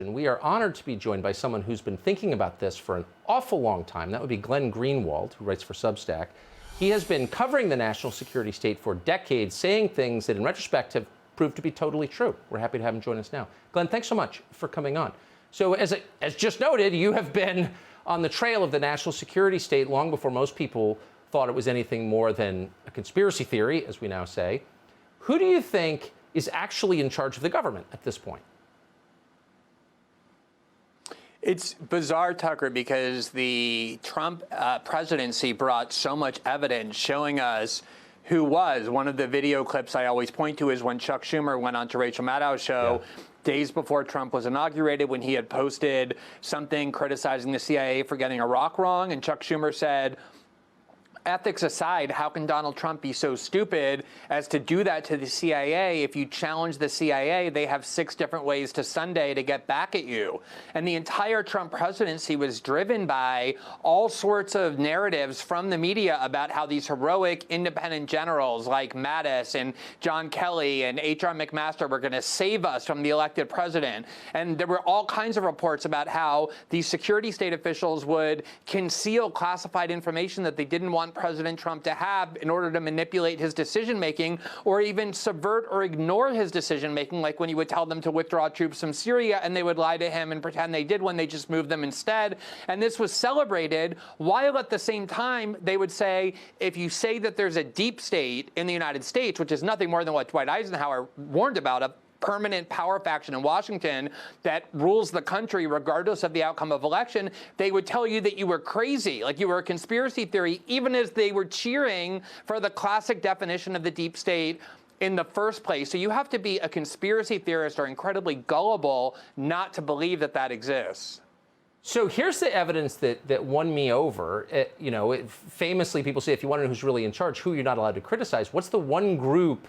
And we are honored to be joined by someone who's been thinking about this for an awful long time. That would be Glenn Greenwald, who writes for Substack. He has been covering the national security state for decades, saying things that in retrospect have proved to be totally true. We're happy to have him join us now. Glenn, thanks so much for coming on. So as just noted, you have been on the trail of the national security state long before most people thought it was anything more than a conspiracy theory, as we now say. Who do you think is actually in charge of the government at this point? It's bizarre, Tucker, because the Trump presidency brought so much evidence showing us who was. One of the video clips I always point to is when Chuck Schumer went on to Rachel Maddow's show days before Trump was inaugurated, when he had posted something criticizing the CIA for getting Iraq wrong. And Chuck Schumer said, ethics aside, how can Donald Trump be so stupid as to do that to the CIA? If you challenge the CIA, they have 6 different ways to Sunday to get back at you. And the entire Trump presidency was driven by all sorts of narratives from the media about how these heroic independent generals like Mattis and John Kelly and H.R. McMaster were going to save us from the elected president. And there were all kinds of reports about how these security state officials would conceal classified information that they didn't want President Trump to have in order to manipulate his decision-making or even subvert or ignore his decision-making, like when he would tell them to withdraw troops from Syria and they would lie to him and pretend they did when they just moved them instead. And this was celebrated while at the same time they would say, if you say that there's a deep state in the United States, which is nothing more than what Dwight Eisenhower warned about, a permanent power faction in Washington that rules the country regardless of the outcome of election, they would tell you that you were crazy, like you were a conspiracy theory, even as they were cheering for the classic definition of the deep state in the first place. So you have to be a conspiracy theorist or incredibly gullible not to believe that that exists. So here's the evidence that won me over. Famously, people say if you want to know who's really in charge, who you're not allowed to criticize. What's the one group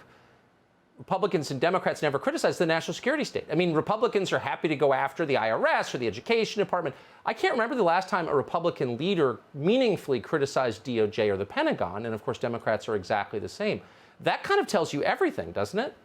Republicans and Democrats never criticize? The national security state? I mean, Republicans are happy to go after the IRS or the Education Department. I can't remember the last time a Republican leader meaningfully criticized DOJ or the Pentagon, and of course, Democrats are exactly the same. That kind of tells you everything, doesn't it?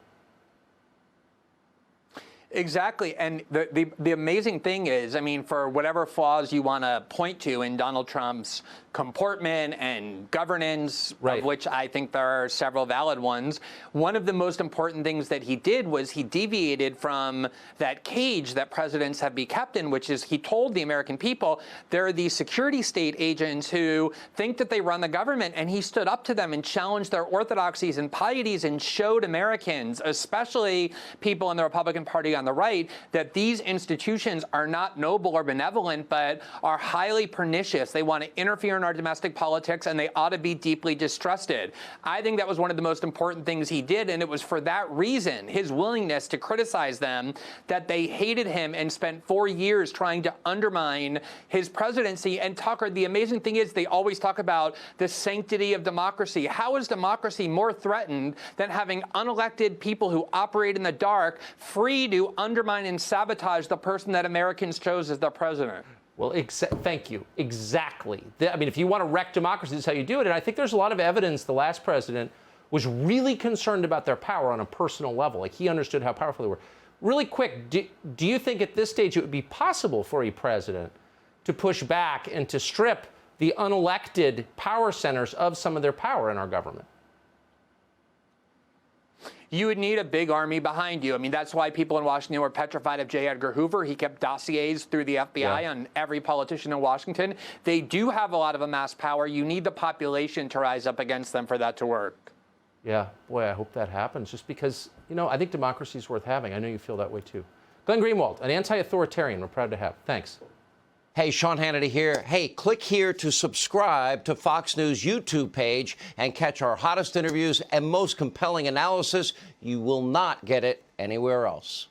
Exactly. And the amazing thing is, I mean, for whatever flaws you want to point to in Donald Trump's comportment and governance, of which I think there are several valid ones, one of the most important things that he did was he deviated from that cage that presidents have been kept in, which is he told the American people there are these security state agents who think that they run the government, and he stood up to them and challenged their orthodoxies and pieties and showed Americans, especially people in the Republican Party on the right, that these institutions are not noble or benevolent, but are highly pernicious. They want to interfere in our domestic politics, and they ought to be deeply distrusted. I think that was one of the most important things he did, and it was for that reason, his willingness to criticize them, that they hated him and spent 4 years trying to undermine his presidency. And Tucker, the amazing thing is they always talk about the sanctity of democracy. How is democracy more threatened than having unelected people who operate in the dark free to undermine and sabotage the person that Americans chose as their president? Well, thank you. Exactly. I mean, if you want to wreck democracy, this is how you do it. And I think there's a lot of evidence the last president was really concerned about their power on a personal level. Like, he understood how powerful they were. Really quick, do you think at this stage it would be possible for a president to push back and to strip the unelected power centers of some of their power in our government? You would need a big army behind you. I mean, that's why people in Washington were petrified of J. Edgar Hoover. He kept dossiers through the FBI on every politician in Washington. They do have a lot of amassed power. You need the population to rise up against them for that to work. Yeah, boy, I hope that happens, just because, I think democracy is worth having. I know you feel that way, too. Glenn Greenwald, an anti-authoritarian we're proud to have. Thanks. Hey, Sean Hannity here. Hey, click here to subscribe to Fox News YouTube page and catch our hottest interviews and most compelling analysis. You will not get it anywhere else.